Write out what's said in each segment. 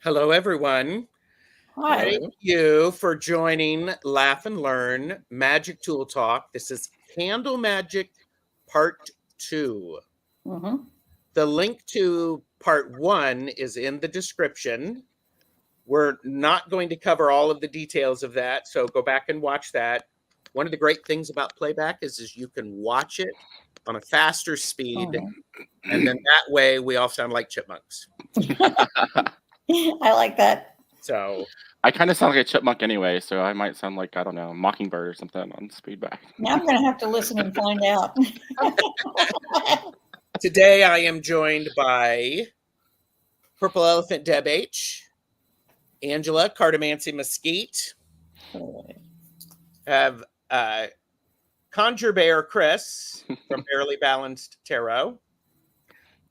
Hello, everyone. Hi. Thank you for joining Laugh and Learn Magic Tool Talk. This is Candle Magic Part 2. Mm-hmm. The link to Part 1 is in the description. We're not going to cover all of the details of that, so go back and watch that. One of the great things about playback is you can watch it on a faster speed, and then that way we all sound like chipmunks. I like that. So I kind of sound like a chipmunk anyway, so I might sound like, I don't know, a mockingbird or something on speedback. Now I'm going to have to listen and find out. today I am joined by Purple Elephant Deb H, Angela Cartomancy Mesquite, have Conjure Bear Chris from Barely Balanced Tarot.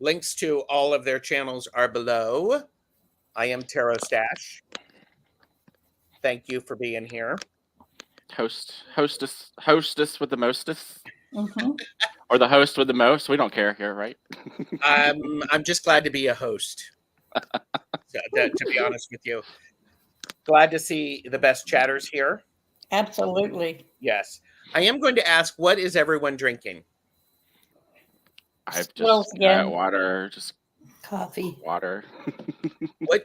Links to all of their channels are below. I am Tarot Stash. Thank you for being here. Hostess with the mostest, Mm-hmm. or the host with the most. We don't care here, right? I'm just glad to be a host. To be honest with you, glad to see the best chatters here. Absolutely. Yes, I am going to ask, what is everyone drinking? I've Skittles just again. got water, just Coffee. water.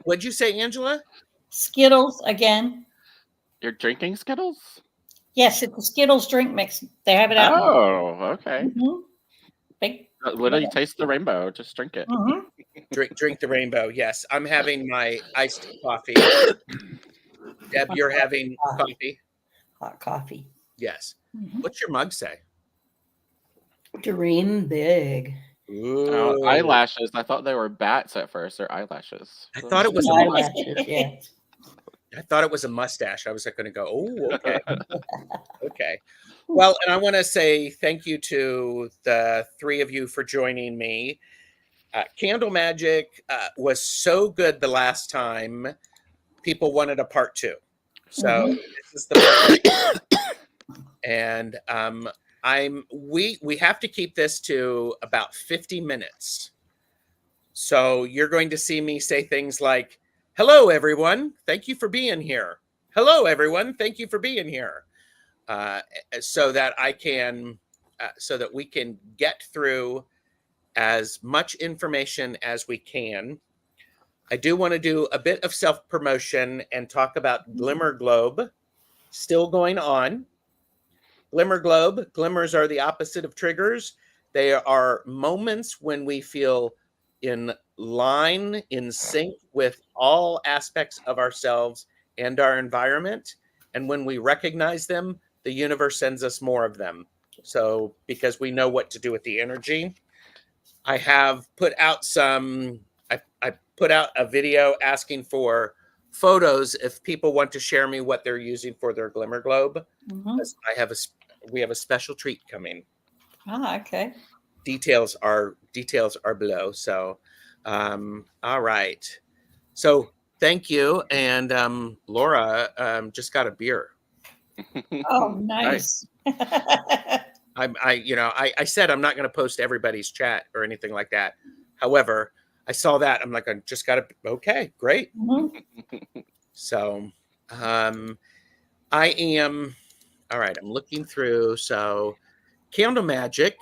What'd you say, Angela? Skittles again. You're drinking Skittles? Yes, it's a Skittles drink mix. They have it out. Oh, okay. Mm-hmm. Big. Literally taste the rainbow. Just drink it. Mm-hmm. Drink the rainbow. Yes, I'm having my iced coffee. Deb, you're having coffee? Hot coffee. Yes. Mm-hmm. What's your mug say? Dream big. Ooh. Eyelashes. I thought they were bats at first. They're eyelashes. I thought it was a Eyelashes, yeah. I thought it was a mustache. I was going to go, oh, okay. Okay. Well, and I want to say thank you to the three of you for joining me. Candle Magic was so good the last time. People wanted a part 2. So this is the part. And we have to keep this to about 50 minutes. So you're going to see me say things like, hello, everyone. Thank you for being here. Hello, everyone. Thank you for being here. So that so that we can get through as much information as we can. I do want to do a bit of self-promotion and talk about Glimmer Globe, still going on. Glimmer Globe, glimmers are the opposite of triggers. They are moments when we feel in line, in sync with all aspects of ourselves and our environment. And when we recognize them, the universe sends us more of them. So, because we know what to do with the energy. I have put out I put out a video asking for photos if people want to share me what they're using for their Glimmer Globe. Mm-hmm. We have a special treat coming. Okay. Details are below. So, all right. So thank you. And Laura just got a beer. Oh, nice. I said I'm not going to post everybody's chat or anything like that. However, I saw that. I'm like, I just got to. Okay, great. Mm-hmm. So, I am. All right, I'm looking through. So, Candle Magic.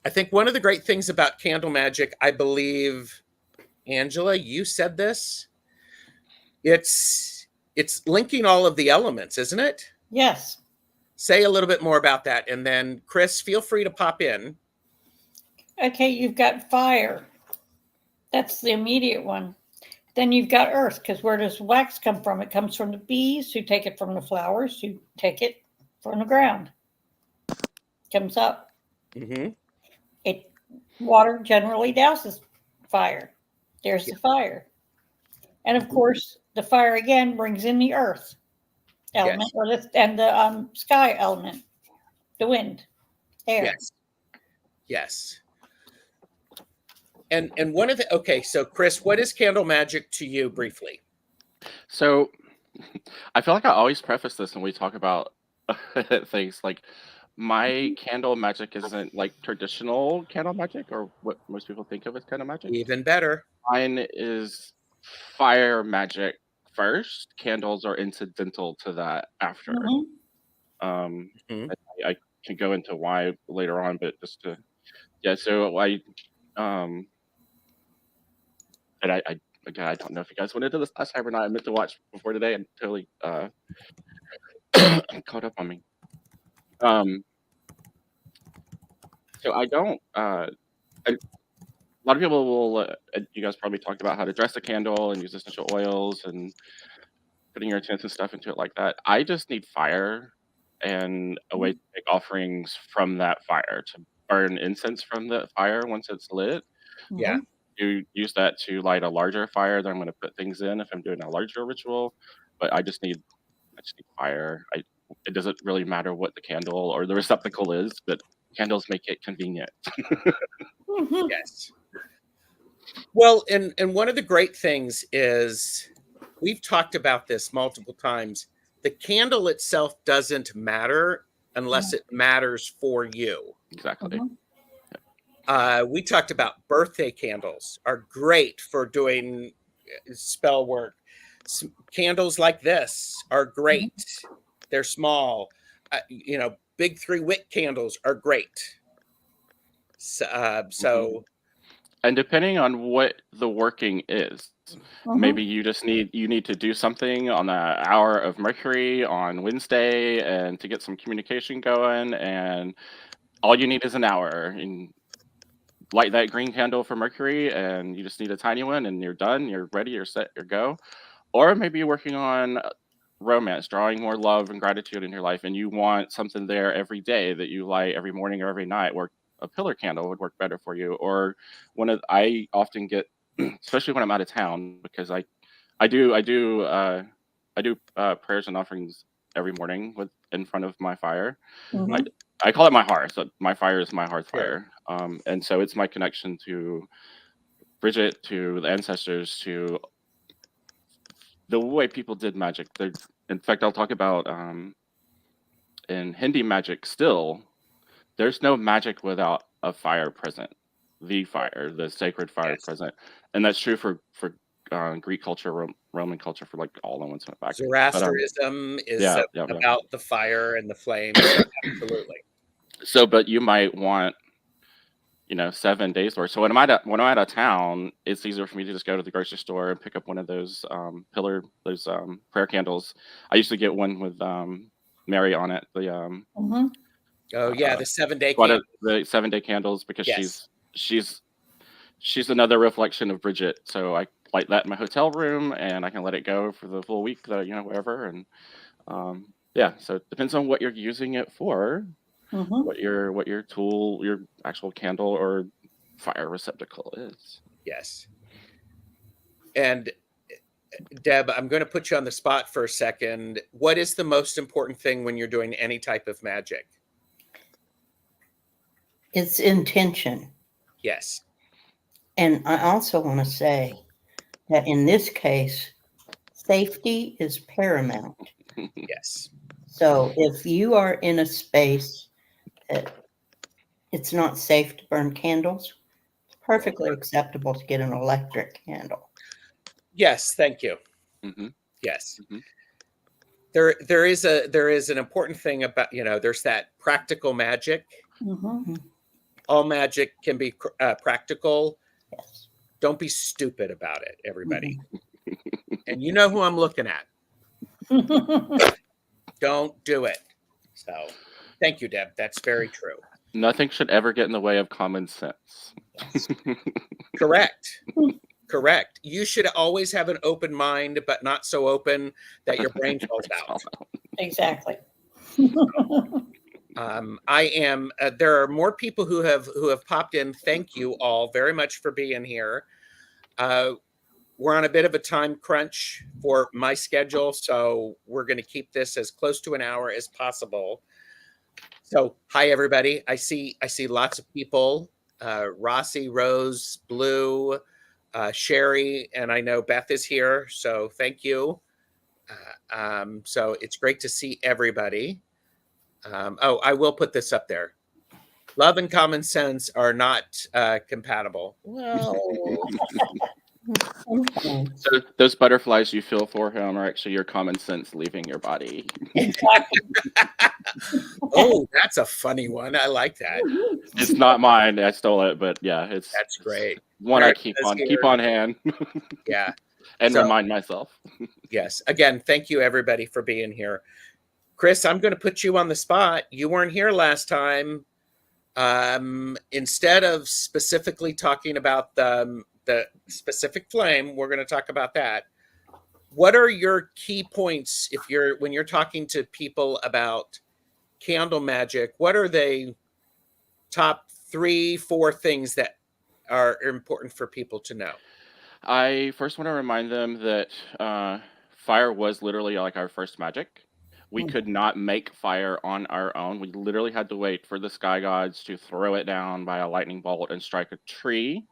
I think one of the great things about Candle Magic, I believe, Angela, you said this. It's linking all of the elements, isn't it? Yes. Say a little bit more about that. And then, Chris, feel free to pop in. Okay, you've got fire. That's the immediate one. Then you've got earth, because where does wax come from? It comes from the bees who take it from the flowers, who take it from the ground. Comes up. Mm-hmm. Water generally douses fire. There's the fire. And of course, the fire again brings in the earth element, and the sky element, the wind, air. Yes. And one of the okay, so Chris, what is Candle Magic to you briefly? So I feel like I always preface this when we talk about things like my candle magic isn't like traditional candle magic or what most people think of as candle magic. Even better. Mine is fire magic first. Candles are incidental to that after. Mhm. Um, Mhm. I can go into why later on, but just to so and I again I don't know if you guys went into this last time or not. I meant to watch before today and totally caught up on me. Um, so I don't a lot of people will. You guys probably talked about how to dress a candle and use essential oils and putting your incense and stuff into it like that. I just need fire and a way to make offerings from that fire to burn incense from the fire once it's lit. Yeah. Mhm. You use that to light a larger fire that I'm going to put things in if I'm doing a larger ritual. But I just need fire. It doesn't really matter what the candle or the receptacle is, but candles make it convenient. Mhm. Yes. Well, and one of the great things is we've talked about this multiple times. The candle itself doesn't matter unless it matters for you. Exactly. We talked about birthday candles are great for doing spell work. Candles like this are great. They're small. Big 3-wick candles are great. So And depending on what the working is, maybe Mhm. you need to do something on the hour of Mercury on Wednesday and to get some communication going, and all you need is an hour and light that green candle for Mercury, and you just need a tiny one, and you're done. You're ready. You're set. You're go. Or maybe you're working on romance, drawing more love and gratitude in your life, and you want something there every day that you light every morning or every night, where a pillar candle would work better for you. Or I often get, especially when I'm out of town, because I do I do I do prayers and offerings every morning with in front of my fire. I Mhm. I call it my hearth. So my fire is my hearth sure. fire, and so it's my connection to Bridget, to the ancestors, to the way people did magic. In fact, I'll talk about in Hindi magic still, there's no magic without a fire present. The fire, the sacred fire Yes. present. And that's true for Greek culture, Roman culture, for like all the ones went back. But Zoroastrianism is yeah, yeah, yeah. about the fire and the flame. So absolutely. So, but you might want 7 days worth. So when I'm out of town, it's easier for me to just go to the grocery store and pick up one of those those prayer candles. I used to get one with Mary on it, Mhm. Oh yeah, uh, the 7-day candle. the 7 day candles, because Yes. she's she's another reflection of Bridget. So I light that in my hotel room, and I can let it go for the full week, whatever. And yeah, so it depends on what you're using it for, Mhm. what your tool, your actual candle or fire receptacle is. Yes. And Deb, I'm going to put you on the spot for a second. What is the most important thing when you're doing any type of magic? It's intention. Yes. And I also want to say that in this case, safety is paramount. Yes. So if you are in a space that it's not safe to burn candles, it's perfectly acceptable to get an electric candle. Yes. Thank you. hmm Yes. hmm There is an important thing about, there's that practical magic. Mhm. All magic can be practical. Yes. Don't be stupid about it, everybody. Mhm. And you know who I'm looking at. Don't do it. So thank you, Deb. That's very true. Nothing should ever get in the way of common sense. Yes. Correct. Correct. You should always have an open mind, but not so open that your brain falls out. Exactly. I am. There are more people who have popped in. Thank you all very much for being here. We're on a bit of a time crunch for my schedule, so we're going to keep this as close to an hour as possible. So, hi everybody. I see lots of people. Rossi, Rose, Blue, Sherry, and I know Beth is here. So thank you. So it's great to see everybody. Oh, I will put this up there. Love and common sense are not compatible. Well, So those butterflies you feel for him are actually your common sense leaving your body. Exactly. oh, that's a funny one. I like that. It's not mine. I stole it, but yeah, it's Great. one I Meredith keep is on here. hand Yeah. and So- remind myself. Yes. Again, thank you everybody for being here. Chris, I'm going to put you on the spot. You weren't here last time. Instead of specifically talking about the specific flame, we're going to talk about that. What are your key points when you're talking to people about candle magic? What are they top 3-4 things that are important for people to know? I first want to remind them that fire was literally like our first magic. We could not make fire on our own. We literally had to wait for the sky gods to throw it down by a lightning bolt and strike a tree.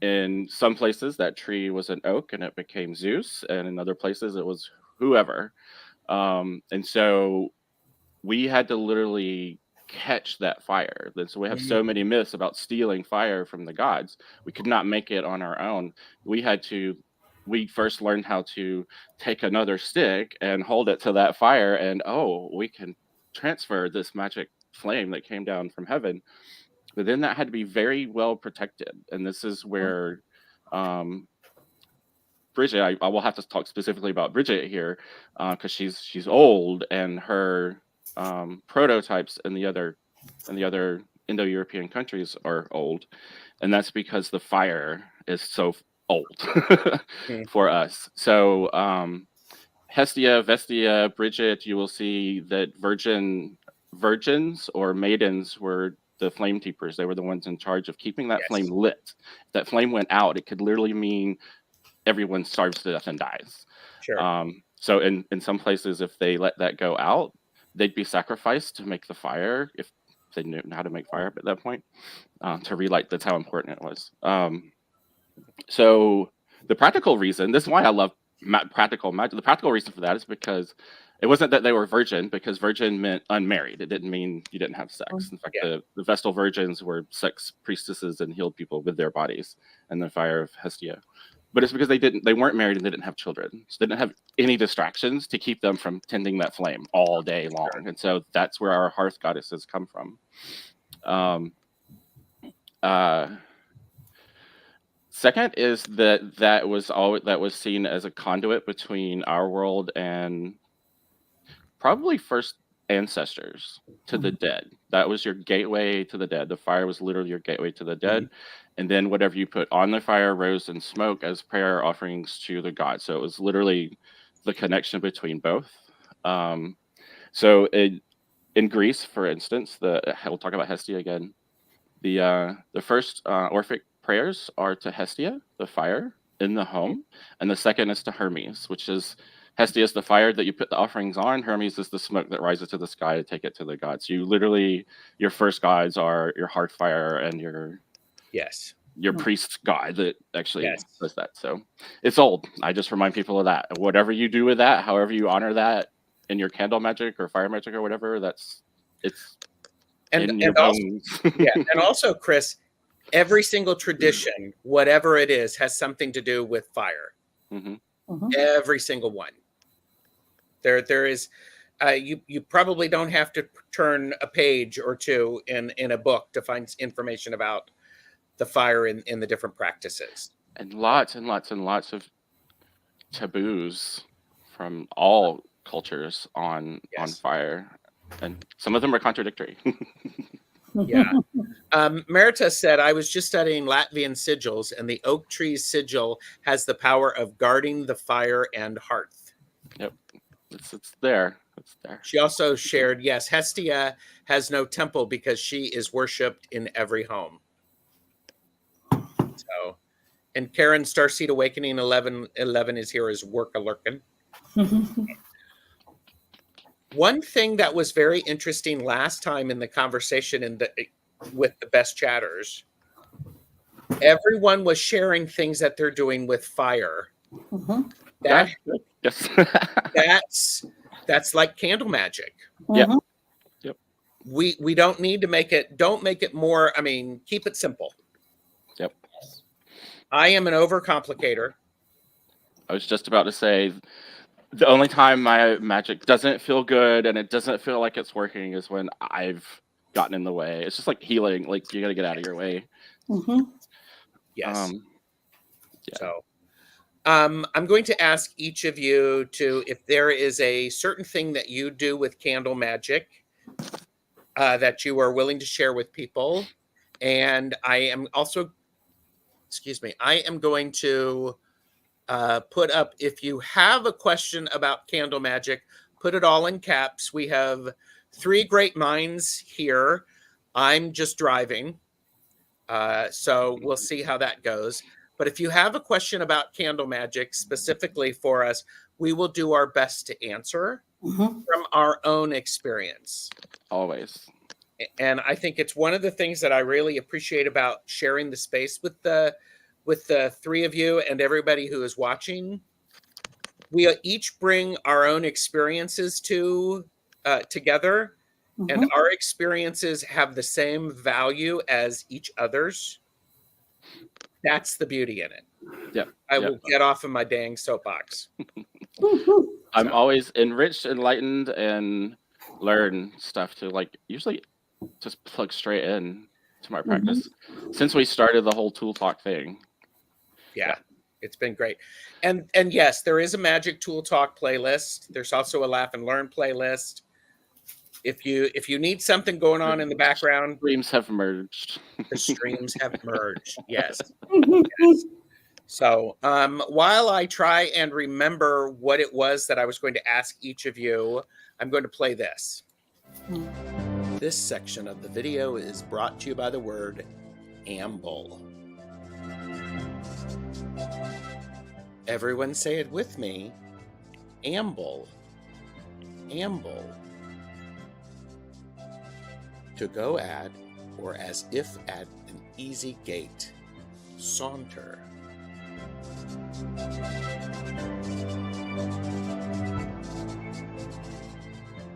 In some places, that tree was an oak and it became Zeus, and in other places, it was whoever. And so we had to literally catch that fire. And so we have so many myths about stealing fire from the gods. We could not make it on our own. We first learned how to take another stick and hold it to that fire, and we can transfer this magic flame that came down from heaven. But then that had to be very well protected, and this is where Bridget, I will have to talk specifically about Bridget here, because she's old, and her prototypes in the other Indo-European countries are old, and that's because the fire is so old for us. So Hestia, Vestia, Bridget, you will see that virgins or maidens were the flame keepers. They were the ones in charge of keeping that flame lit. If that flame went out, it could literally mean everyone starves to death and dies. Sure. So in some places, if they let that go out, they'd be sacrificed to make the fire, if they knew how to make fire at that point, to relight. That's how important it was. So the practical reason, this is why I love practical magic. The practical reason for that is because it wasn't that they were virgin, because virgin meant unmarried. It didn't mean you didn't have sex. In fact, the Vestal virgins were sex priestesses and healed people with their bodies and the fire of Hestia. But it's because they weren't married and they didn't have children. So they didn't have any distractions to keep them from tending that flame all day long. And so that's where our hearth goddesses come from. Second is that was seen as a conduit between our world and probably first ancestors to the dead. That was your gateway to the dead. The fire was literally your gateway to the dead. And then whatever you put on the fire rose in smoke as prayer offerings to the gods. So it was literally the connection between both. So in Greece, for instance, we'll talk about Hestia again. The first Orphic prayers are to Hestia, the fire in the home, and the second is to Hermes, which is Hestia is the fire that you put the offerings on. Hermes is the smoke that rises to the sky to take it to the gods. You literally, your first gods are your hearth fire and your priest god that actually does that. So it's old. I just remind people of that. Whatever you do with that, however you honor that in your candle magic or fire magic or whatever, it's in your bones. And also, Chris, every single tradition, whatever it is, has something to do with fire. Every single one. There is, you probably don't have to turn a page or two in a book to find information about the fire in the different practices. And lots of taboos from all cultures on fire, and some of them are contradictory. Merita said, I was just studying Latvian sigils, and the oak tree's sigil has the power of guarding the fire and hearth. Yep. It's there. It's there. She also shared, yes, Hestia has no temple because she is worshipped in every home. So, and Karen, Starseed Awakening 11 is here as work-a-lurkin'. One thing that was very interesting last time in the conversation with the best chatters, everyone was sharing things that they're doing with fire. That's like candle magic. Yep. we don't need to make it. Don't make it more. I mean, keep it simple. Yep. I am an overcomplicator. I was just about to say, the only time my magic doesn't feel good and it doesn't feel like it's working is when I've gotten in the way. It's just like healing. Like, you got to get out of your way. Mhm. Yes. Yeah. So, I'm going to ask each of you to, if there is a certain thing that you do with candle magic that you are willing to share with people, and I am also, excuse me, I am going to put up, if you have a question about candle magic, put it all in caps. We have 3 great minds here. I'm just driving. So we'll see how that goes. But if you have a question about candle magic specifically for us, we will do our best to answer Mhm. from our own experience. Always. And I think it's one of the things that I really appreciate about sharing the space with the 3 of you and everybody who is watching. We each bring our own experiences together, and Mhm. our experiences have the same value as each other's. That's the beauty in it. Yep. I Yep. will get off of my dang soapbox. Woo-hoo. I'm So. always enriched, enlightened, and learn stuff to, like, usually just plug straight in to my practice. Since we started the whole tool talk thing. Yeah, it's been great. And yes, there is a Magic Tool Talk playlist. There's also a Laugh and Learn playlist. If you need something going on in the background, Streams have merged. the streams have merged. Yes. Yes. So while I try and remember what it was that I was going to ask each of you, I'm going to play this. This section of the video is brought to you by the word amble. Everyone say it with me. Amble. Amble. To go at, or as if at an easy gait. Saunter.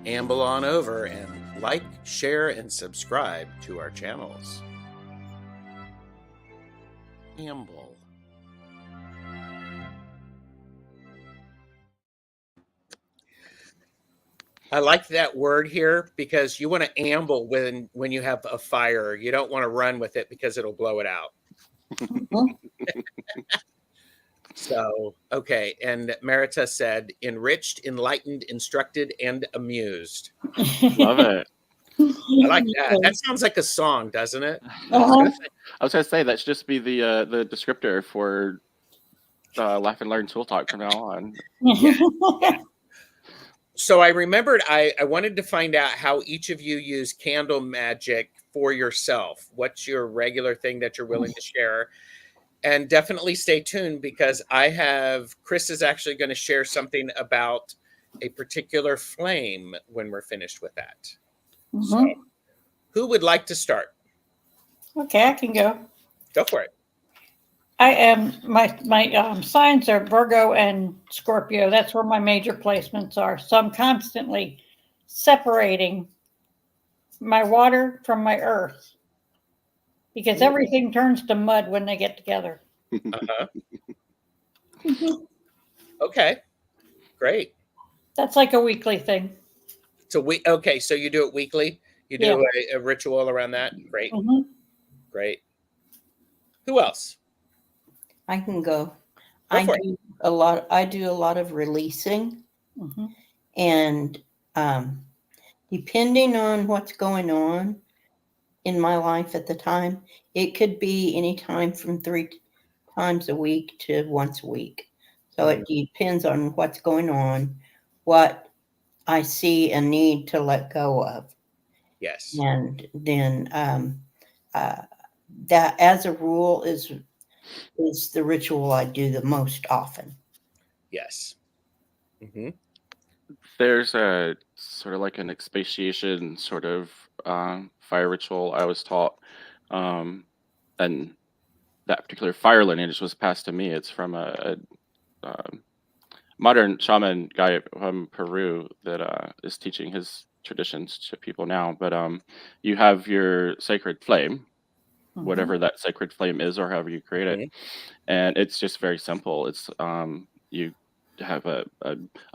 Amble on over and like, share, and subscribe to our channels. Amble. I like that word here because you want to amble when you have a fire. You don't want to run with it because it'll blow it out. So, okay. And Marita said, enriched, enlightened, instructed, and amused. Love it. I like that. That sounds like a song, doesn't it? Uh-huh. I was going to say, that should just be the descriptor for Laugh and Learn Tool Talk from now on. Yeah. So I remembered I wanted to find out how each of you use candle magic for yourself. What's your regular thing that you're willing to share? And definitely stay tuned because Chris is actually going to share something about a particular flame when we're finished with that. So who would like to start? Okay, I can go. Go for it. I am my signs are Virgo and Scorpio. That's where my major placements are. So I'm constantly separating my water from my earth because everything turns to mud when they get together. Uh-huh. Okay, great. That's like a weekly thing. So okay, so you do it weekly. You do a ritual around that. Great, great. Who else? I can go. Go I for it. do a lot. I do a lot of releasing, and depending on what's going on in my life at the time, it could be any time from 3 times a week to once a week. So it depends on what's going on, what I see a need to let go of. Yes. And then that, as a rule, is the ritual I do the most often. Yes. There's a sort of like an expatiation sort of fire ritual I was taught. And that particular fire lineage was passed to me. It's from a modern shaman guy from Peru that is teaching his traditions to people now, but you have your sacred flame, whatever that sacred flame is, or however you create it, Mhm. and it's just very simple. It's you have a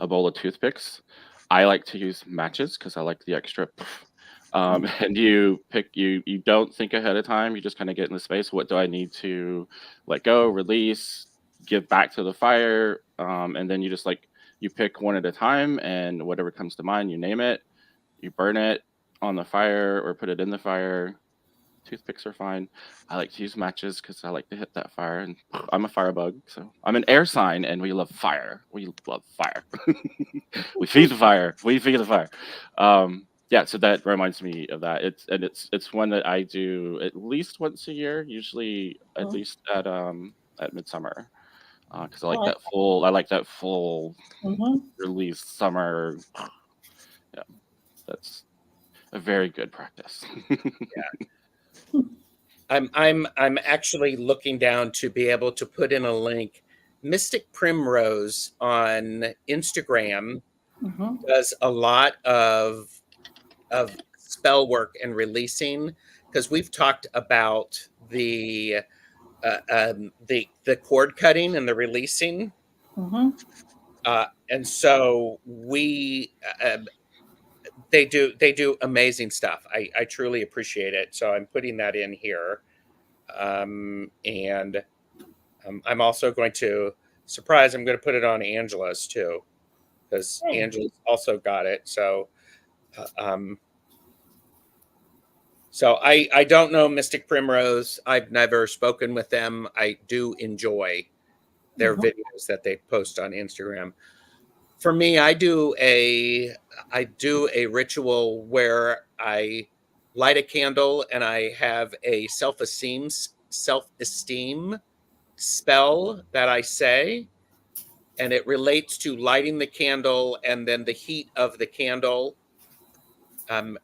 bowl of toothpicks. I like to use matches because I like the extra. And you don't think ahead of time. You just kind of get in the space. What do I need to let go, release, give back to the fire? And then you just you pick one at a time, and whatever comes to mind, you name it. You burn it on the fire or put it in the fire. Toothpicks are fine. I like to use matches because I like to hit that fire, and I'm a firebug, so I'm an air sign, and we love fire. We love fire. We feed the fire. We feed the fire. Yeah, so that reminds me of that. It's one that I do at least once a year, usually at least at midsummer, because I like that full release summer. Yeah, that's a very good practice. I'm actually looking down to be able to put in a link. Mystic Primrose on Instagram does a lot of spell work and releasing, because we've talked about the cord cutting and the releasing, and so they do amazing stuff. I truly appreciate it, so I'm putting that in here. And I'm also going to I'm going to put it on Angela's too, because Angela's also got it. So I don't know Mystic Primrose. I've never spoken with them. I do enjoy their videos that they post on Instagram. For me, I do a ritual where I light a candle and I have a self-esteem spell that I say, and it relates to lighting the candle and then the heat of the candle,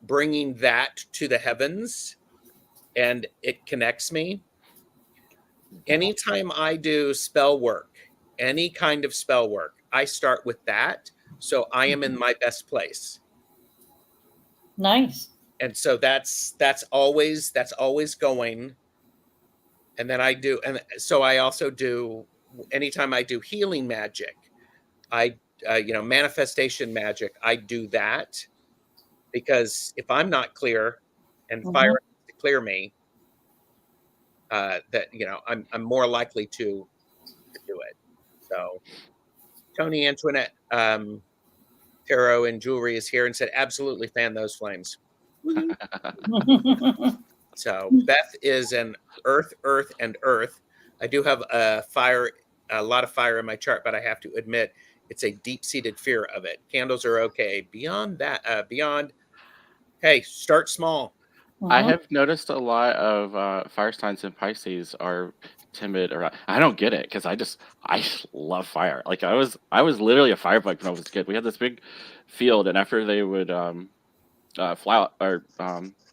bringing that to the heavens, and it connects me. Anytime I do spell work, any kind of spell work, I start with that, so I am in my best place. Nice. And so that's always going. And then and so I also do, anytime I do healing magic, I manifestation magic, I do that, because if I'm not clear and fire has to clear me, that I'm more likely to do it. So Tony Antoinette, Tarot and Jewelry is here and said, absolutely fan those flames. So Beth is an earth, and earth. I do have a lot of fire in my chart, but I have to admit it's a deep-seated fear of it. Candles are okay. Beyond that, hey, start small. I have noticed a lot of fire signs and Pisces are timid, or I don't get it, because I love fire. Like I was literally a firebug when I was a kid. We had this big field, and after they would fly or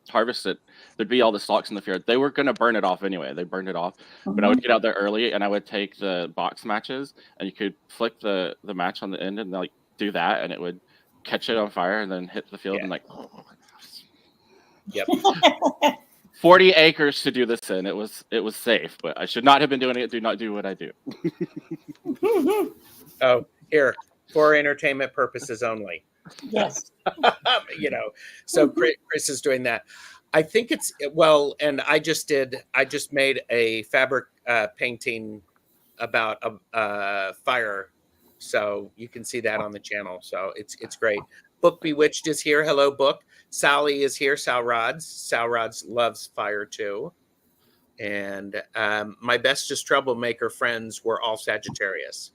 harvest it, there'd be all the stalks in the field. They were gonna burn it off anyway. They burned it off, but I would get out there early, and I would take the box matches, and you could flick the match on the end and do that, and it would catch it on fire and then hit the field and Yep. 40 acres to do this in. It was safe, but I should not have been doing it. Do not do what I do. Oh, here, for entertainment purposes only. Yes. So Chris is doing that. I think it's and I just made a fabric painting about a fire, so you can see that on the channel. So it's great. Book Bewitched is here. Hello, Book. Sally is here. Sal Rods loves fire too. And my bestest troublemaker friends were all Sagittarius.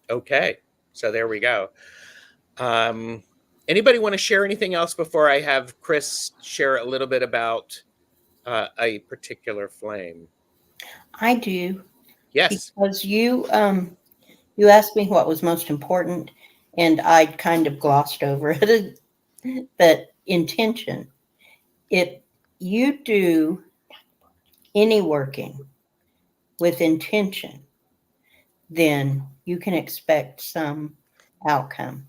Okay, so there we go. Anybody want to share anything else before I have Chris share a little bit about a particular flame? I do. Yes. Because you asked me what was most important, and I kind of glossed over it. But intention. If you do any working with intention, then you can expect some outcome.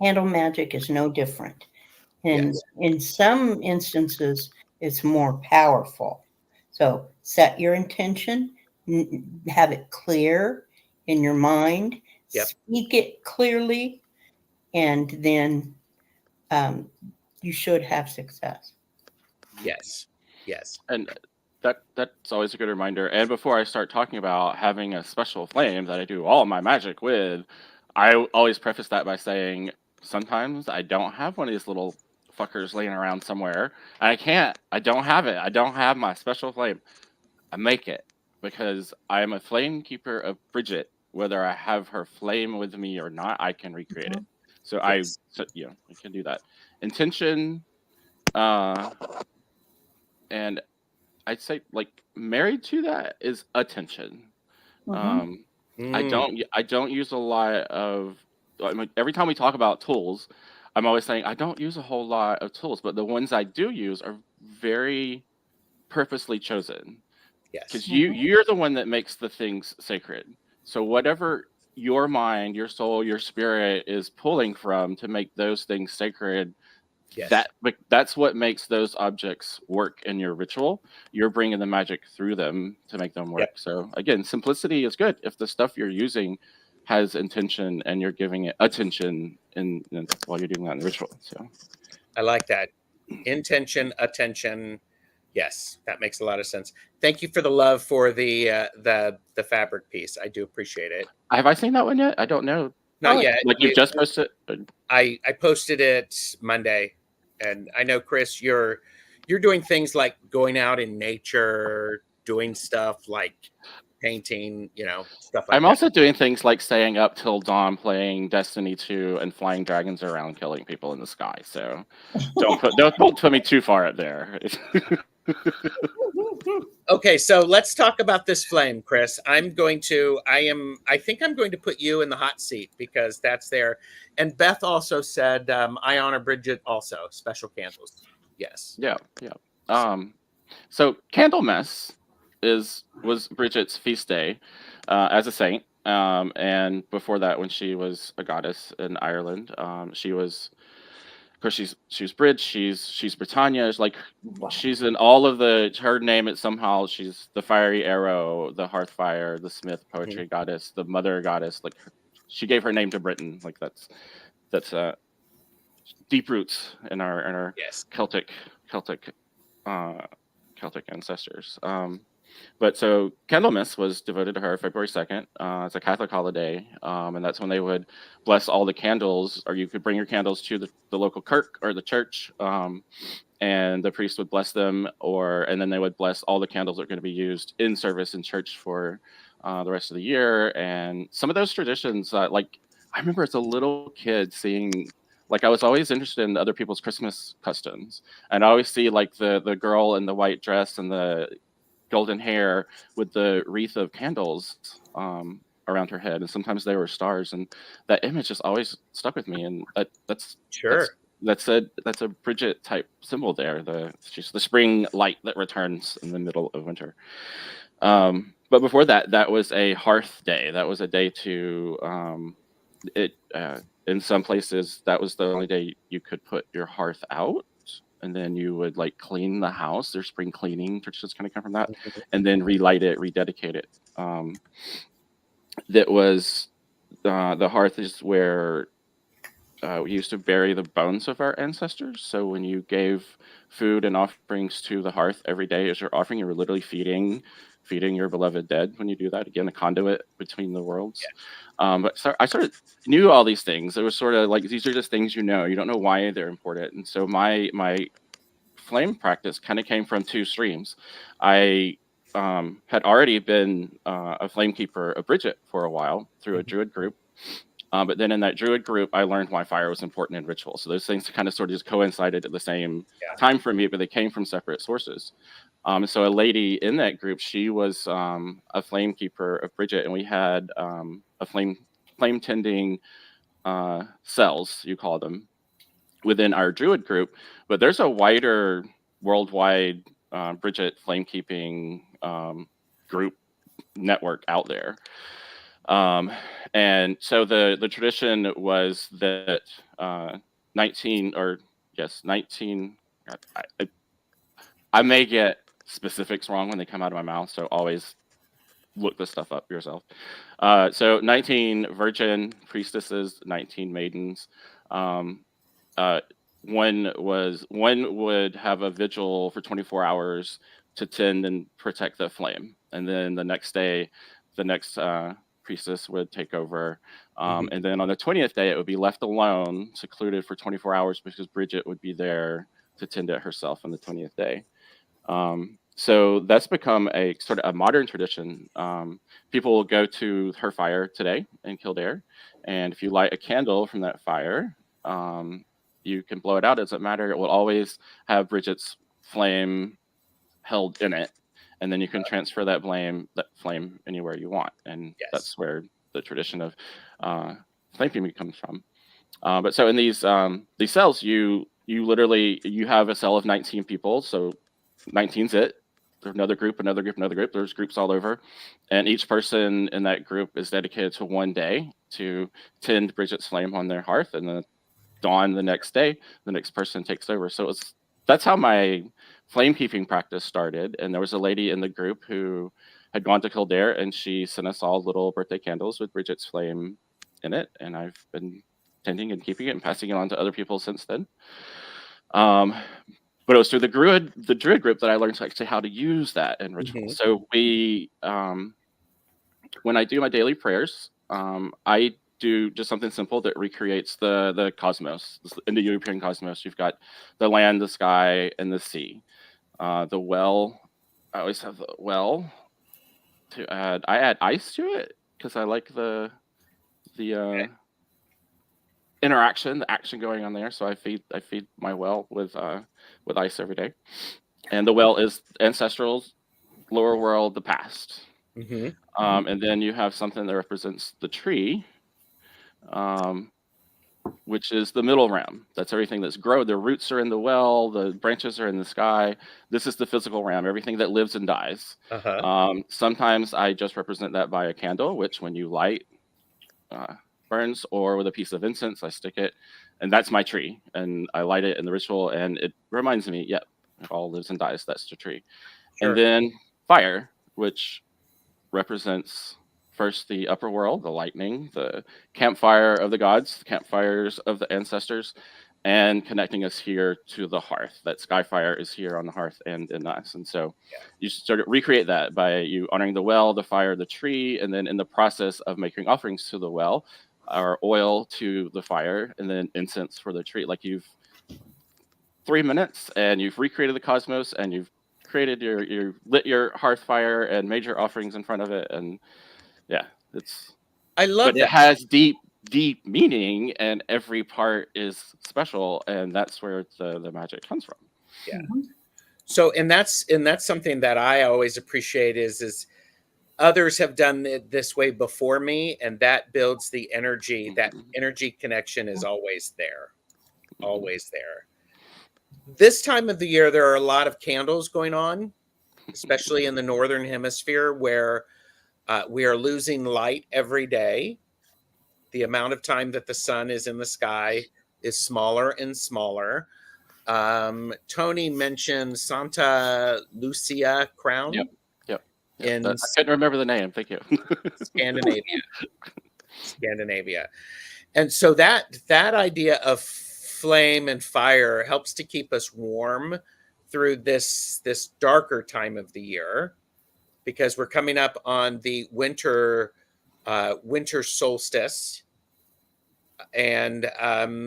Candle magic is no different. And Yes. in some instances, it's more powerful. So set your intention, have it clear in your mind, Yep. speak it clearly, and then you should have success. Yes. Yes. And that's always a good reminder. And before I start talking about having a special flame that I do all my magic with, I always preface that by saying sometimes I don't have one of these little fuckers laying around somewhere. And I don't have it. I don't have my special flame. I make it because I am a flame keeper of Bridget. Whether I have her flame with me or not, I can recreate it. So Yes. I can do that. Intention, and I'd say like married to that is attention. Um, Mm. I don't use a lot of. I mean, every time we talk about tools, I'm always saying I don't use a whole lot of tools, but the ones I do use are very purposely chosen because Yes. you're the one that makes the things sacred. So whatever your mind, your soul, your spirit is pulling from to make those things sacred, Yes. that's what makes those objects work in your ritual. You're bringing the magic through them to make them work. Yep. So again, simplicity is good if the stuff you're using has intention and you're giving it attention while you're doing that in the ritual. So I like that. Intention, attention. Yes, that makes a lot of sense. Thank you for the love for the fabric piece. I do appreciate it. have I seen that one yet? I don't know. Not yet. Like you just posted. I posted it Monday, and I know Chris, you're doing things like going out in nature, doing stuff like painting, stuff like I'm that. also doing things like staying up till dawn playing Destiny 2 and flying dragons around killing people in the sky. So don't put me too far up there. Okay, so let's talk about this flame, Chris. I think I'm going to put you in the hot seat because that's there. And Beth also said, I honor Bridget also, special candles. Yes. Yeah. So Candlemas was Bridget's feast day as a saint. And before that, when she was a goddess in Ireland, she was, of course, she's Bridge, she's Britannia. It's like she's in all of her name. It somehow she's the fiery arrow, the hearth fire, the smith, poetry goddess, the mother goddess. Like she gave her name to Britain. Like that's deep roots in our Yes. Celtic ancestors. But so Candlemas was devoted to her February 2nd. It's a Catholic holiday, and that's when they would bless all the candles, or you could bring your candles to the local kirk or the church, and the priest would bless them, and then they would bless all the candles that are going to be used in service in church for the rest of the year. And some of those traditions, like I remember as a little kid seeing. Like I was always interested in other people's Christmas customs, and I always see like the girl in the white dress and the golden hair with the wreath of candles around her head, and sometimes they were stars, and that image just always stuck with me. And that's Sure. that's a Bridget type symbol there. She's the spring light that returns in the middle of winter. But before that, that was a hearth day. That was a day to in some places, that was the only day you could put your hearth out, and then you would like clean the house. There's spring cleaning traditions kind of come from that, and then relight it, rededicate it. That was the hearth is where we used to bury the bones of our ancestors. So when you gave food and offerings to the hearth every day as your offering, you were literally feeding your beloved dead when you do that. Again, a conduit between the worlds. Yeah. But so I sort of knew all these things. It was sort of like these are just things you know. You don't know why they're important. And so my flame practice kind of came from two streams. I had already been a flame keeper of Bridget for a while through a druid group. But then in that druid group, I learned why fire was important in ritual. So those things kind of sort of just coincided at the same time for me, but they came from separate sources. So a lady in that group, she was a flame keeper of Bridget, and we had a flame tending cells, you call them, within our druid group. But there's a wider worldwide Bridget flame keeping group network out there. And so the tradition was that 19 or yes 19. I may get specifics wrong when they come out of my mouth, so always look this stuff up yourself. So 19 virgin priestesses, 19 maidens. Um, uh, one would have a vigil for 24 hours to tend and protect the flame, and then the next day, the next priestess would take over, and then on the 20th day, it would be left alone, secluded for 24 hours because Bridget would be there to tend it herself on the 20th day. So that's become a sort of a modern tradition. People will go to her fire today in Kildare, and if you light a candle from that fire, you can blow it out. It doesn't matter. It will always have Bridget's flame held in it, and then you can transfer that flame anywhere you want, and Yes. that's where the tradition of flame keeping comes from. But so in these cells, you literally you have a cell of 19 people, so 19's it. There's another group, another group, another group. There's groups all over, and each person in that group is dedicated to one day to tend Bridget's flame on their hearth, and then dawn the next day, the next person takes over. So that's how my flame keeping practice started. And there was a lady in the group who had gone to Kildare, and she sent us all little birthday candles with Bridget's flame in it, and I've been tending and keeping it and passing it on to other people since then. But it was through the Druid group that I learned actually how to use that in ritual. So we, when I do my daily prayers, I do just something simple that recreates the cosmos. In the European cosmos, you've got the land, the sky, and the sea. The well, I always have the well to add. I add ice to it because I like the interaction, the action going on there. So I feed my well with ice every day, and the well is ancestral, lower world, the past. And then you have something that represents the tree, which is the middle realm. That's everything that's grown. The roots are in the well, the branches are in the sky. This is the physical realm, everything that lives and dies. Sometimes I just represent that by a candle, which when you light, burns, or with a piece of incense, I stick it, and that's my tree. And I light it in the ritual, and it reminds me, yep, it all lives and dies. That's the tree. And then fire, which represents first the upper world, the lightning, the campfire of the gods, the campfires of the ancestors, and connecting us here to the hearth. That skyfire is here on the hearth and in us. And so you sort of recreate that by you honoring the well, the fire, the tree, and then in the process of making offerings to the well, or oil to the fire, and then incense for the tree. Like you've 3 minutes and you've recreated the cosmos, and you've created you lit your hearth fire and made your offerings in front of it. And yeah, I love it has deep meaning, and every part is special, and that's where the magic comes from. So and that's something that I always appreciate is others have done it this way before me, and that builds the energy. That energy connection is always there. This time of the year, there are a lot of candles going on, especially in the northern hemisphere, where we are losing light every day. The amount of time that the sun is in the sky is smaller and smaller. Tony mentioned Santa Lucia crown. Yep. In I couldn't remember the name. Thank you. Scandinavia. And so that idea of flame and fire helps to keep us warm through this darker time of the year, because we're coming up on the winter solstice, and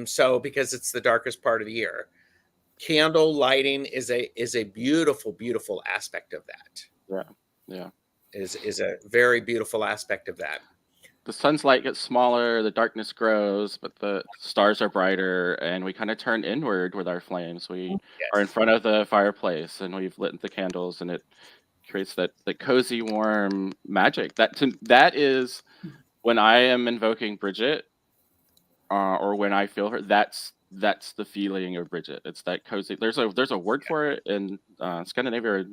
so because it's the darkest part of the year, candle lighting is a beautiful aspect of that. Is a very beautiful aspect of that. The sun's light gets smaller, the darkness grows, but the stars are brighter, and we kind of turn inward with our flames. We are in front of the fireplace, and we've lit the candles, and it creates that cozy, warm magic. That is when I am invoking Bridget, or when I feel her. That's the feeling of Bridget. It's that cozy. There's a word for it in Scandinavia,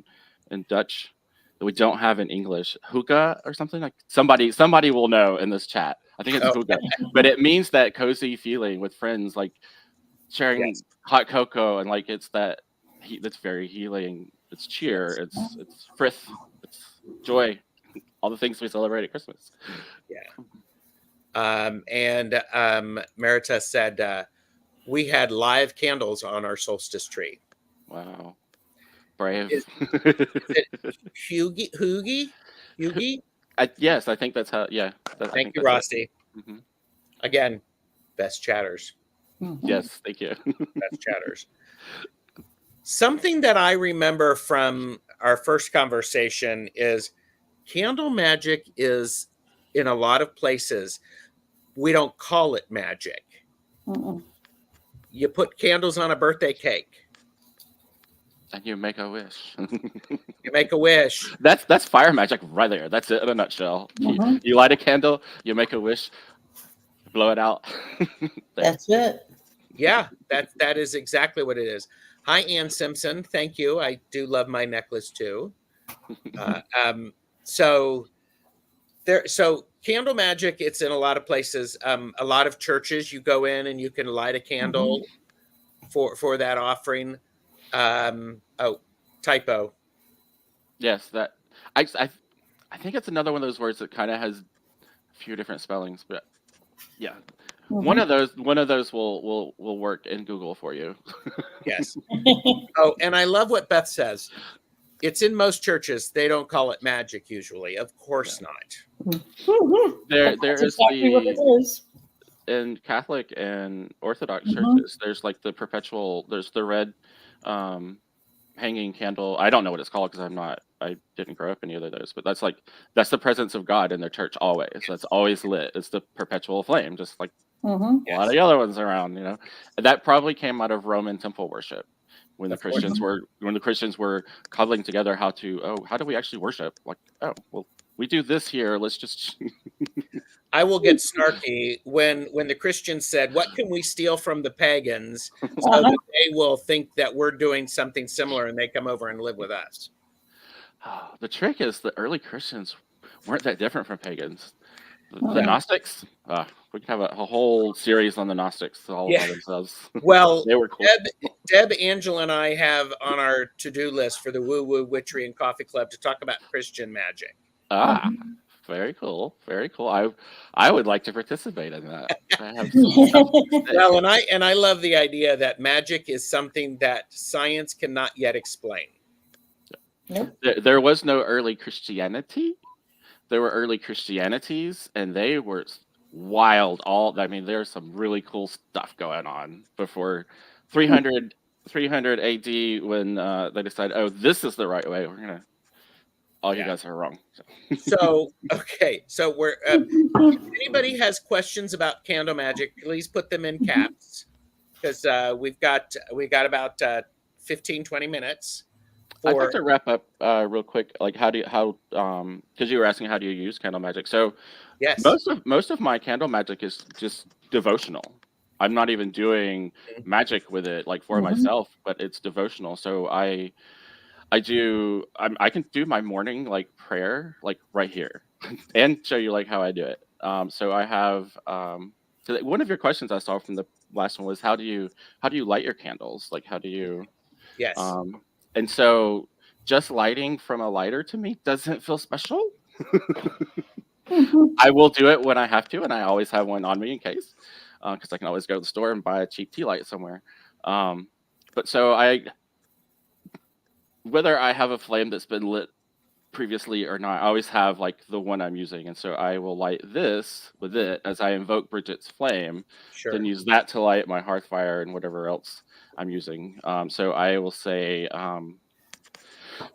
in Dutch. we don't have in English. Hookah or something like somebody will know in this chat. I think it's Oh. hookah, but it means that cozy feeling with friends, like sharing Yes. hot cocoa, and like it's that's very healing. It's cheer. Yes. It's frith. It's joy. All the things we celebrate at Christmas. And Merita said we had live candles on our solstice tree. Wow, brave. Is it Hoogie? Yes, I think that's how. Yeah. Thank you, Rossi. Mm-hmm. Again, best chatters. Yes, thank you. Best chatters. Something that I remember from our first conversation is candle magic is in a lot of places. We don't call it magic. Mm-mm. You put candles on a birthday cake. And you make a wish. You make a wish. That's fire magic right there. That's it in a nutshell. You light a candle, you make a wish, blow it out. That's it. Yeah, that is exactly what it is. Hi, Ann Simpson. Thank you. I do love my necklace too. So candle magic, it's in a lot of places. A lot of churches, you go in and you can light a candle for that offering. Typo. Yes, that I think it's another one of those words that kind of has a few different spellings, but yeah. One of those will work in Google for you. Yes. Oh, and I love what Beth says. It's in most churches. They don't call it magic usually. Of course not. There That's is exactly what it is. In Catholic and Orthodox churches, there's like there's the red hanging candle. I don't know what it's called because I didn't grow up in either of those, but that's the presence of God in their church always. That's always lit. It's the perpetual flame, just like a lot of the other ones around, And that probably came out of Roman temple worship when the Christians were cobbling together how do we actually worship? Like, well, we do this here. Let's just I will get snarky when the Christians said, "What can we steal from the pagans so that they will think that we're doing something similar and they come over and live with us?" The trick is the early Christians weren't that different from pagans. The Gnostics, we could have a whole series on the Gnostics all by themselves. Well, they were cool. Deb, Angela, and I have on our to-do list for the Woo Woo Witchery and Coffee Club to talk about Christian magic. Very cool. Very cool. I would like to participate in that. Well, and I love the idea that magic is something that science cannot yet explain. Nope. There was no early Christianity. There were early Christianities, and they were wild. There's some really cool stuff going on before 300 AD when they decided, this is the right way. We're gonna. You guys are wrong. So okay, so we're. If anybody has questions about candle magic, please put them in caps because we got about 15-20 minutes. I'd like to wrap up real quick. Like, because you were asking how do you use candle magic? So, yes, most of my candle magic is just devotional. I'm not even doing magic with it like for myself, but it's devotional. So I can do my morning like prayer like right here, and show you like how I do it. So I have so one of your questions I saw from the last one was how do you light your candles? Like how do you? Yes. And so just lighting from a lighter to me doesn't feel special. I will do it when I have to, and I always have one on me in case, because I can always go to the store and buy a cheap tea light somewhere. But so whether I have a flame that's been lit previously or not, I always have like the one I'm using, and so I will light this with it as I invoke Bridget's flame, then use that to light my hearth fire and whatever else I'm using. So I will say,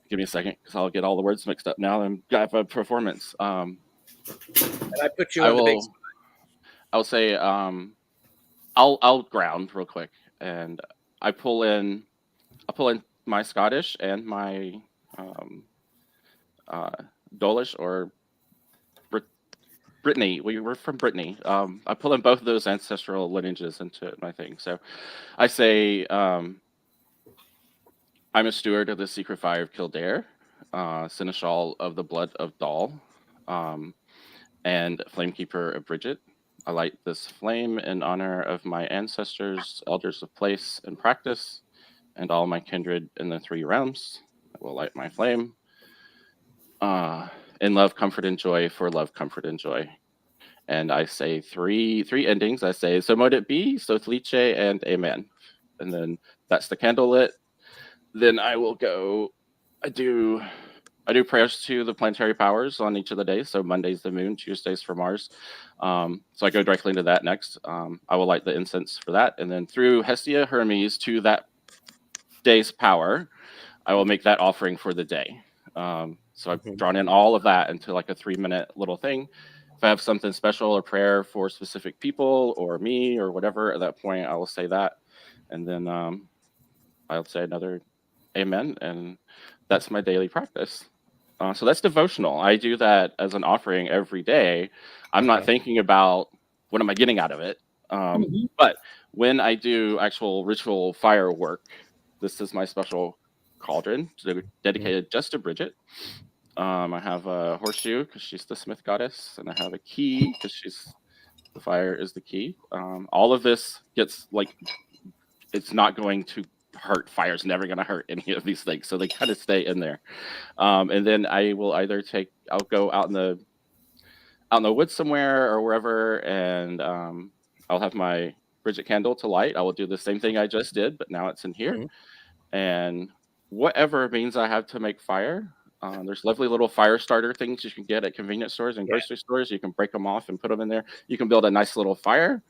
give me a second because I'll get all the words mixed up now and have a performance. And I put you on the big spot. I'll say, I'll ground real quick, and I pull in my Scottish and my Dolish or Brittany. We were from Brittany. I pull in both of those ancestral lineages into my thing. So I say, I'm a steward of the secret fire of Kildare. Seneschal of the Blood of Dal, and Flamekeeper of Bridget. I light this flame in honor of my ancestors, elders of place and practice, and all my kindred in the 3 realms. I will light my flame. In love, comfort, and joy, for love, comfort, and joy. And I say three endings. I say, so mote it be, so felice, and amen. And then that's the candle lit. Then I will go, I do prayers to the planetary powers on each of the days. So Monday's the moon, Tuesday's for Mars. So I go directly into that next. I will light the incense for that. And then through Hestia Hermes to that day's power, I will make that offering for the day. So I've drawn in all of that into like a 3-minute little thing. If I have something special or prayer for specific people or me or whatever, at that point I will say that. And then I'll say another amen. And that's my daily practice. So that's devotional. I do that as an offering every day. I'm not thinking about what am I getting out of it. But when I do actual ritual firework, this is my special cauldron dedicated just to Bridget. I have a horseshoe because she's the smith goddess, and I have a key because the fire is the key. All of this gets like, it's not going to hurt. Fire's never going to hurt any of these things, so they kind of stay in there. And then I will either I'll go out in the woods somewhere or wherever, and I'll have my Bridget candle to light. I will do the same thing I just did, but now it's in here. And whatever means I have to make fire, there's lovely little fire starter things you can get at convenience stores and grocery stores. You can break them off and put them in there. You can build a nice little fire.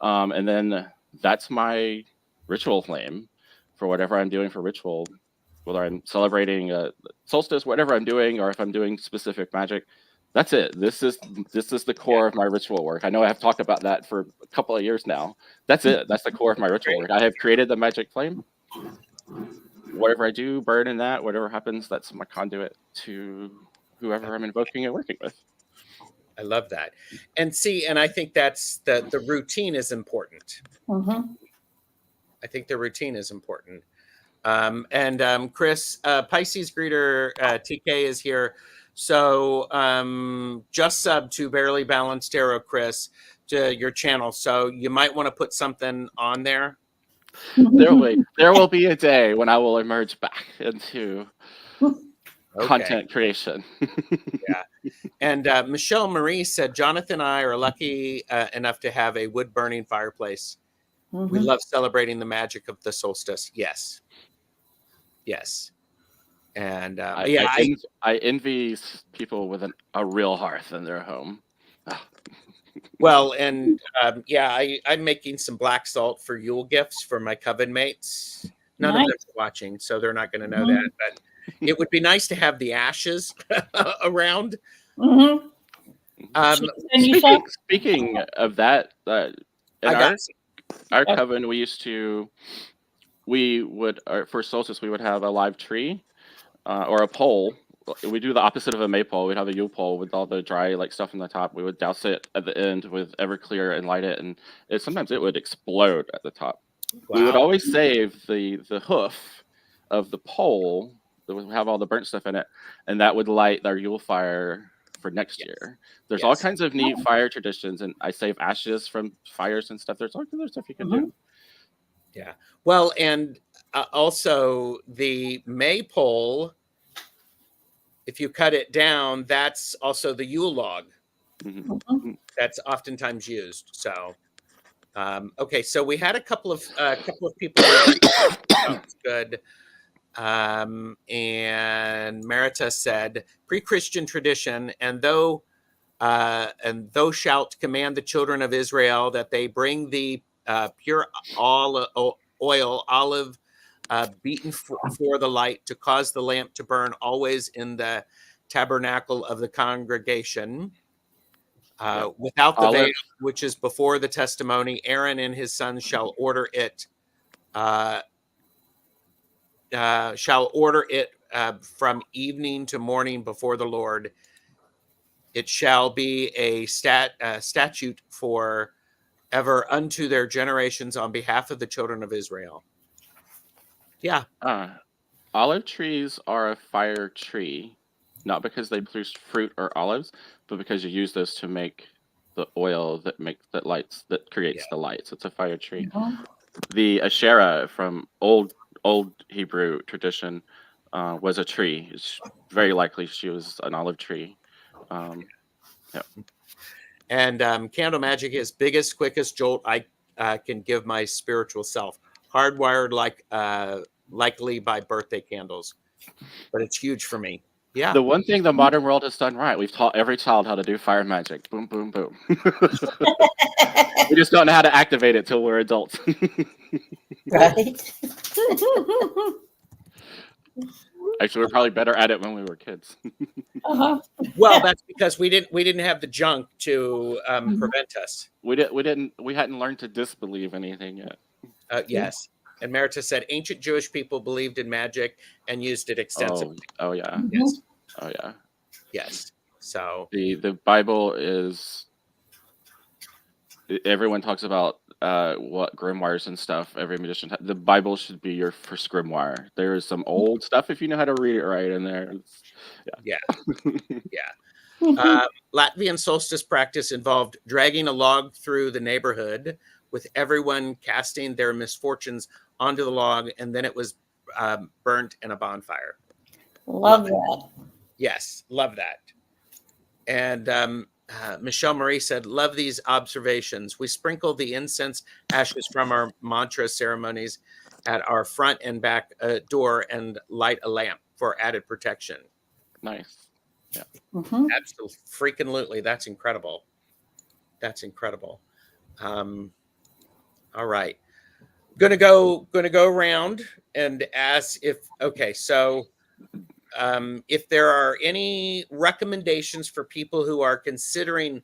And then that's my ritual flame for whatever I'm doing for ritual, whether I'm celebrating solstice, whatever I'm doing, or if I'm doing specific magic. That's it. This is the core of my ritual work. I know I have talked about that for a couple of years now. That's it. That's the core of my ritual work. I have created the magic flame. Whatever I do, burn in that, whatever happens, that's my conduit to whoever I'm invoking and working with. I love that. And I think that's the routine is important. I think the routine is important. And Chris, Pisces greeter TK is here. So just sub to Barely Balanced Tarot, Chris, to your channel. So you might want to put something on there. There will be a day when I will emerge back into content creation. And Michelle Marie said, Jonathan and I are lucky enough to have a wood burning fireplace. We love celebrating the magic of the solstice. Yes. And I envy people with a real hearth in their home. Well, and I'm making some black salt for Yule gifts for my coven mates. None of them are watching, so they're not going to know that. But it would be nice to have the ashes around. Speaking of that, our coven, we would for solstice we would have a live tree or a pole. We do the opposite of a maypole. We'd have a Yule pole with all the dry stuff on the top. We would douse it at the end with Everclear and light it, and sometimes it would explode at the top. Wow. We would always save the hoof of the pole that would have all the burnt stuff in it, and that would light our Yule fire for next year. There's all kinds of neat fire traditions, and I save ashes from fires and stuff. There's all kinds of stuff you can do. Yeah. Well, and also the maypole, if you cut it down, that's also the Yule log. That's oftentimes used. So, okay. So we had a couple of people. That's good. And Marita said, pre-Christian tradition, and thou shalt command the children of Israel that they bring the pure oil, olive, beaten for the light, to cause the lamp to burn always in the tabernacle of the congregation, without the veil, which is before the testimony. Aaron and his sons shall order it. From evening to morning before the Lord. It shall be a statute for ever unto their generations on behalf of the children of Israel. Yeah. Olive trees are a fire tree, not because they produce fruit or olives, but because you use those to make the oil that creates the lights. It's a fire tree. Mhm. The Asherah from old Hebrew tradition was a tree. It's very likely she was an olive tree. And candle magic is biggest, quickest jolt I can give my spiritual self. Hardwired likely by birthday candles, but it's huge for me. Yeah. The one thing the modern world has done right, we've taught every child how to do fire magic. Boom, boom, boom. We just don't know how to activate it till we're adults. Right? Actually, we're probably better at it when we were kids. Uh-huh. Well, that's because we didn't have the junk to prevent us. We hadn't learned to disbelieve anything yet. Yes. And Merita said ancient Jewish people believed in magic and used it extensively. Oh yeah. Yes. Oh yeah. Yes. So the Bible is. Everyone talks about what grimoires and stuff. Every magician, the Bible should be your first grimoire. There is some old stuff if you know how to read it right in there. yeah. Latvian solstice practice involved dragging a log through the neighborhood with everyone casting their misfortunes onto the log, and then it was burnt in a bonfire. Love that. Yes, love that. And Michelle Marie said, love these observations. We sprinkle the incense ashes from our mantra ceremonies at our front and back door and light a lamp for added protection. Nice. Yeah. Mhm. Absolutely. That's incredible. That's incredible. All right. Gonna go around and ask if if there are any recommendations for people who are considering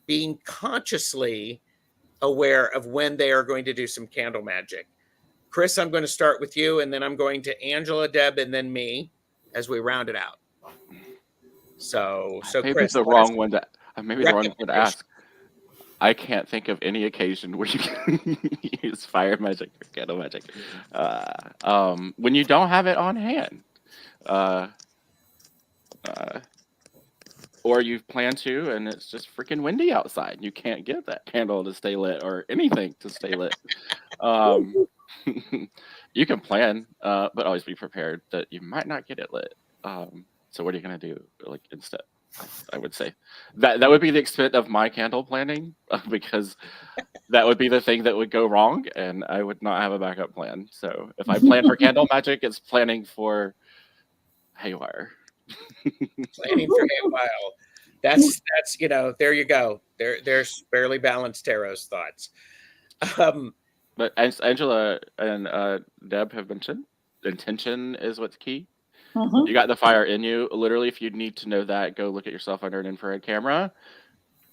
being consciously aware of when they are going to do some candle magic. Chris, I'm going to start with you, and then I'm going to Angela, Deb, and then me as we round it out. So maybe Chris, the wrong one to ask. I can't think of any occasion where you can use fire magic or candle magic. When you don't have it on hand. Or you plan to, and it's just freaking windy outside. You can't get that candle to stay lit or anything to stay lit. You can plan, but always be prepared that you might not get it lit. So what are you gonna do, like, instead? I would say that would be the extent of my candle planning, because that would be the thing that would go wrong, and I would not have a backup plan. So if I plan for candle magic, it's planning for haywire. Planning for haywire. That's there you go. There's Barely Balanced Tarot's thoughts. But as Angela and Deb have mentioned, intention is what's key. Mhm. You got the fire in you. Literally, if you need to know that, go look at yourself under an infrared camera.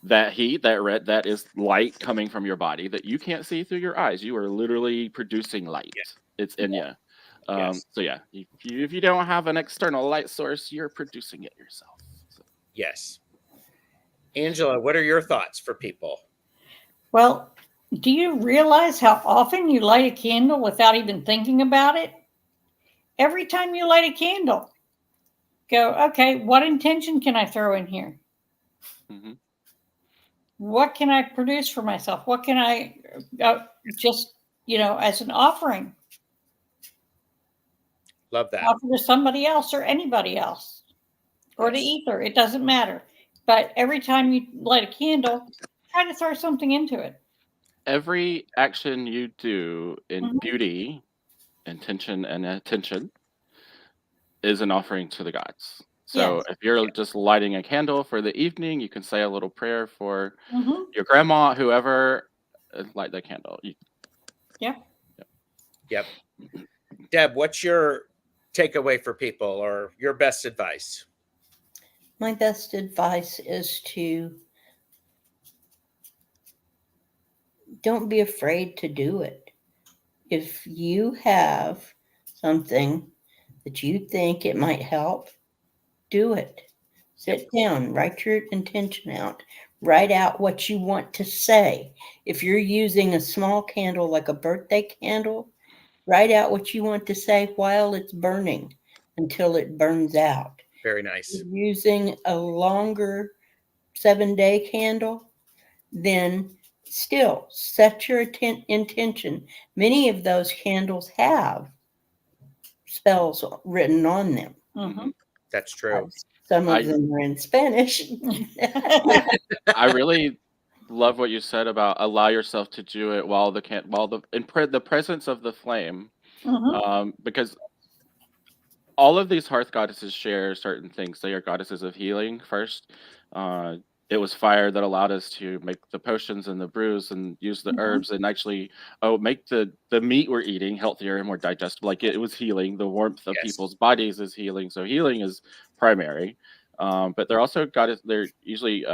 That heat, that red, that is light coming from your body that you can't see through your eyes. You are literally producing light. Yeah. It's in you. Yes. So yeah, if you don't have an external light source, you're producing it yourself. So. Yes. Angela, what are your thoughts for people? Well, do you realize how often you light a candle without even thinking about it? Every time you light a candle, go, okay, what intention can I throw in here? Mm-hmm. What can I produce for myself? What can I just, as an offering? Love that. Offer to somebody else or anybody else, or to ether. It doesn't matter. But every time you light a candle, try to throw something into it. Every action you do in beauty, intention, and attention is an offering to the gods. So if you're just lighting a candle for the evening, you can say a little prayer for your grandma, whoever, light the candle. Yep. Deb, what's your takeaway for people, or your best advice? My best advice is to don't be afraid to do it. If you have something that you think it might help, do it. Sit down, write your intention out, write out what you want to say. If you're using a small candle like a birthday candle, write out what you want to say while it's burning. until it burns out. Very nice. Using a longer 7-day candle, then still set your intention. Many of those candles have spells written on them. Mhm. That's true. Some I- of them are in Spanish. I really love what you said about allow yourself to do it while the the presence of the flame, Mhm. because all of these hearth goddesses share certain things. They are goddesses of healing first. Uh, it was fire that allowed us to make the potions and the brews and use the Mhm. herbs and actually make the meat we're eating healthier and more digestible. Like it was healing. The warmth of Yes. people's bodies is healing. So healing is primary. But they're also they're usually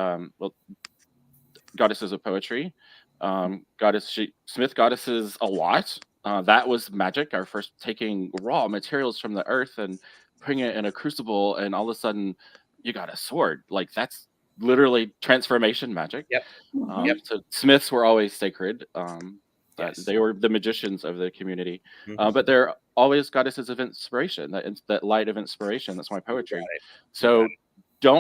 goddesses of poetry. Smith goddesses a lot. That was magic. Our first taking raw materials from the earth and putting it in a crucible, and all of a sudden, you got a sword. Like that's literally transformation magic. Yep. Mhm. So smiths were always sacred. Yes. They were the magicians of the community, Mhm. but they're always goddesses of inspiration. That light of inspiration. That's my poetry. Got it. So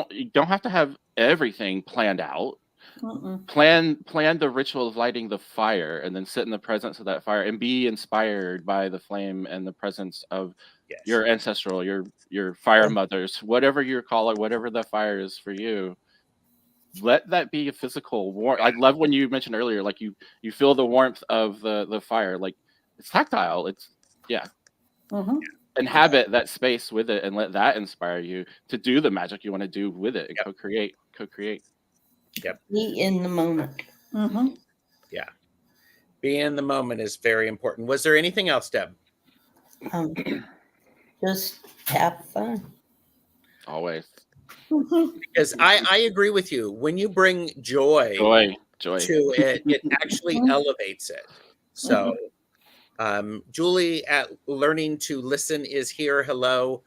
you don't have to have everything planned out. Mhm. Plan the ritual of lighting the fire, and then sit in the presence of that fire and be inspired by the flame and the presence of Yes. your ancestral, your fire mothers, whatever you call it, whatever the fire is for you. Let that be a physical warmth. I love when you mentioned earlier, like you feel the warmth of the fire, like it's tactile. It's Mhm. inhabit that space with it and let that inspire you to do the magic you want to do with it and Yep. co-create. Be in the moment. Mhm. Yeah. Be in the moment is very important. Was there anything else, Deb? Um, just have fun. Always Mhm. Because I agree with you. When you bring joy joy. to it, it actually elevates it. So, Julie at Learning to Listen is here. Hello.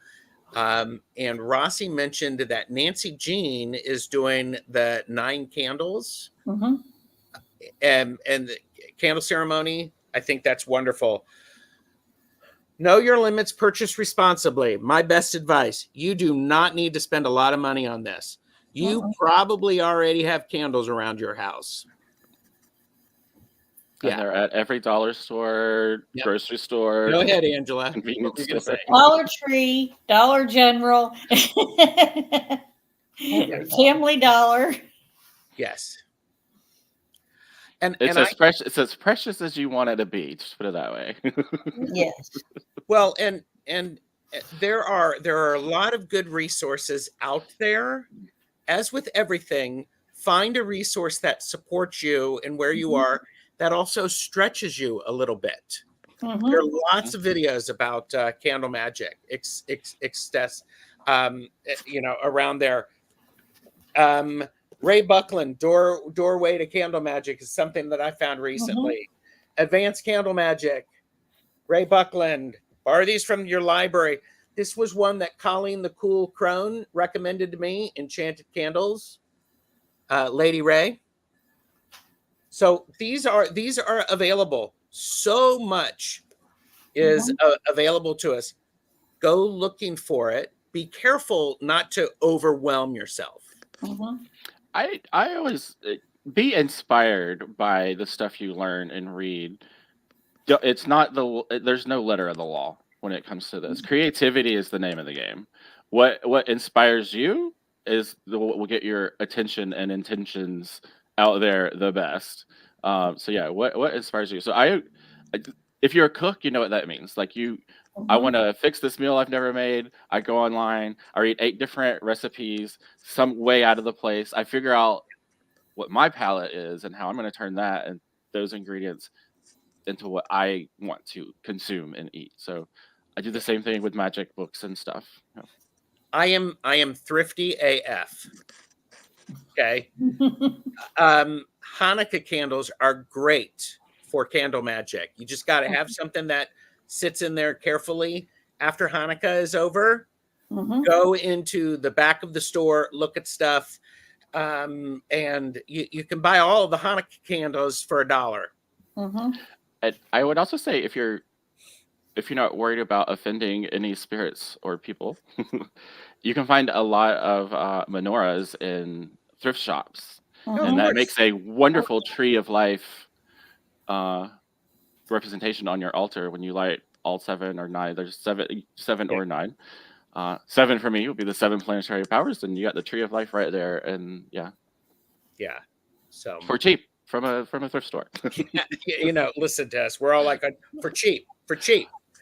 And Rossi mentioned that Nancy Jean is doing the 9 candles Mhm. and the candle ceremony. I think that's wonderful. Know your limits, purchase responsibly. My best advice: you do not need to spend a lot of money on this. You probably already have candles around your house. And Yeah. they're at every dollar store, Yep. grocery store, Go ahead, Angela. What convenience were you gonna store. say? Dollar Tree, Dollar General, Family Dollar. Yes. And It's I as precious as you want it to be. Just put it that way. Yes. well and there are a lot of good resources out there. As with everything, find a resource that supports you and where you are, that also stretches you a little bit. There are Mhm. lots of videos about candle magic, around there. Ray Buckland, doorway to candle magic is something that I found recently. Advanced candle magic, Ray Buckland. Borrow these from your library. This was one that Colleen the Cool Crone recommended to me. Enchanted Candles, Lady Ray. So these are available. So much is available to us. Go looking for it. Be careful not to overwhelm yourself. I always be inspired by the stuff you learn and read. It's not there's no letter of the law when it comes to this. Creativity is the name of the game. What inspires you is what will get your attention and intentions out there the best. So yeah, what inspires you? So if you're a cook, you know what that means. Like I want to fix this meal I've never made. I go online. I read 8 different recipes, some way out of the place. I figure out what my palate is and how I'm going to turn that and those ingredients into what I want to consume and eat. So I do the same thing with magic books and stuff. You know. I am thrifty AF. Okay. Hanukkah candles are great for candle magic. You just got to have something that sits in there carefully. After Hanukkah is over, go into the back of the store, look at stuff, and you can buy all of the Hanukkah candles for $1. And I would also say if if you're not worried about offending any spirits or people, you can find a lot of menorahs in thrift shops, Of and that course. makes a wonderful tree of life representation on your altar when you light all 7 or 9. There's seven Yeah. or 9. 7 for me would be the 7 planetary powers, and you got the tree of life right there, and yeah, So for cheap from a thrift store. listen to us. We're all like for cheap.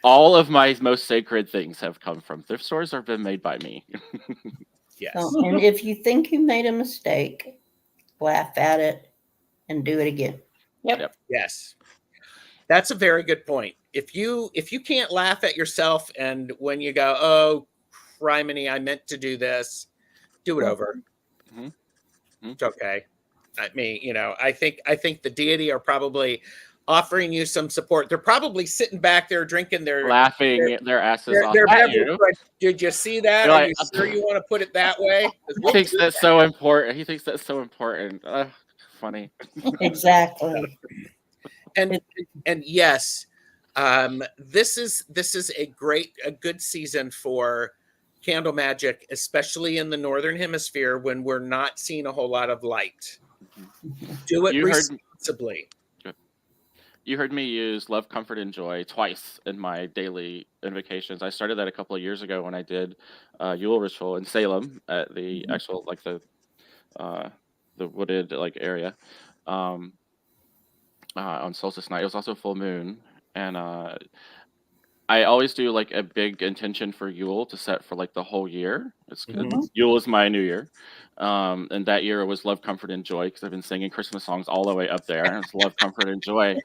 All of my most sacred things have come from thrift stores or been made by me. Yes. And if you think you made a mistake, laugh at it and do it again. Yep. Yes. That's a very good point. If you can't laugh at yourself, and when you go, oh, criminy, I meant to do this, do it over. Mhm. It's okay. I mean, I think the deity are probably offering you some support. They're probably sitting back there drinking Laughing their asses off their at beverage. you. Going, did you see that? You're Are like, you sure you want to put it that way? 'Cause He we'll thinks do that's that. so important. He thinks that's so important. Funny. Exactly. And yes, this is a good season for candle magic, especially in the northern hemisphere when we're not seeing a whole lot of light. Do it You heard- responsibly. You heard me use love, comfort, and joy twice in my daily invocations. I started that a couple of years ago when I did Yule ritual in Salem at the actual the wooded area on solstice night. It was also full moon, and I always do a big intention for Yule to set for the whole year. Mhm. Yule is my new year, and that year it was love, comfort, and joy because I've been singing Christmas songs all the way up there. And it's love, comfort, and joy.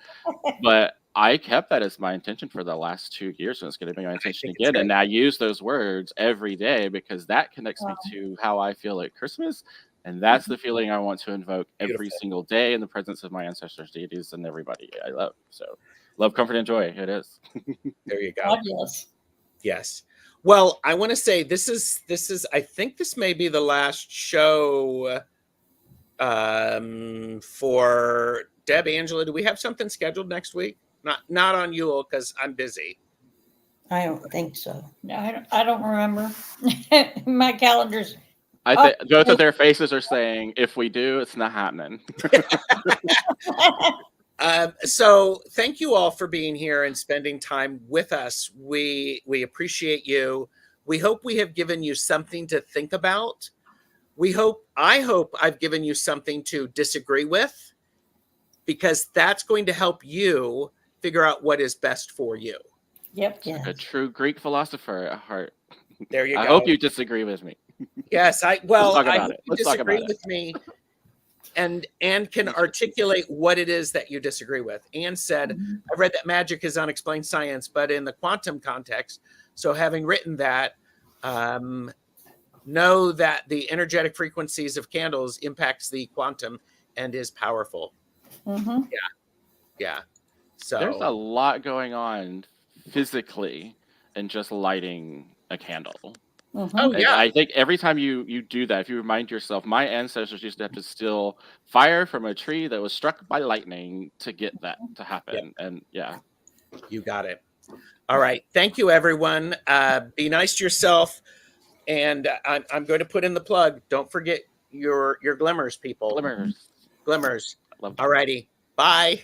But I kept that as my intention for the last 2 years, and it's going to be my intention think it's again. And great. I use those words every day because that connects me to how I feel at Christmas, and that's the feeling I want to invoke every Beautiful. single day in the presence of my ancestors, deities, and everybody I love. So, love, comfort, and joy. It is. There you go. Fabulous. Yes. Well, I want to say this is I think this may be the last show for Deb. Angela, do we have something scheduled next week? Not on Yule because I'm busy. I don't think so. No, I don't remember. My calendar's I think both of their faces are saying, if we do, it's not happening. So thank you all for being here and spending time with us. We appreciate you. We hope we have given you something to think about. I hope I've given you something to disagree with, because that's going to help you figure out what is best for you. Yep. Yeah. A true Greek philosopher at heart. There you go. I hope you disagree with me. Yes, I talk about hope it. you Let's talk disagree about it. with me and can articulate what it is that you disagree with. Anne said, I read that magic is unexplained science, but in the quantum context. So having written that, know that the energetic frequencies of candles impacts the quantum and is powerful. Mm-hmm. Yeah. So There's a lot going on physically in just lighting a candle. Mm-hmm. Oh, And yeah. I think every time you do that, if you remind yourself, my ancestors used to have to steal fire from a tree that was struck by lightning to get that to happen. And yeah. You got it. All right. Thank you, everyone. Be nice to yourself. And I'm going to put in the plug. Don't forget your glimmers, people. Glimmers. Glimmers. Love All righty. Bye.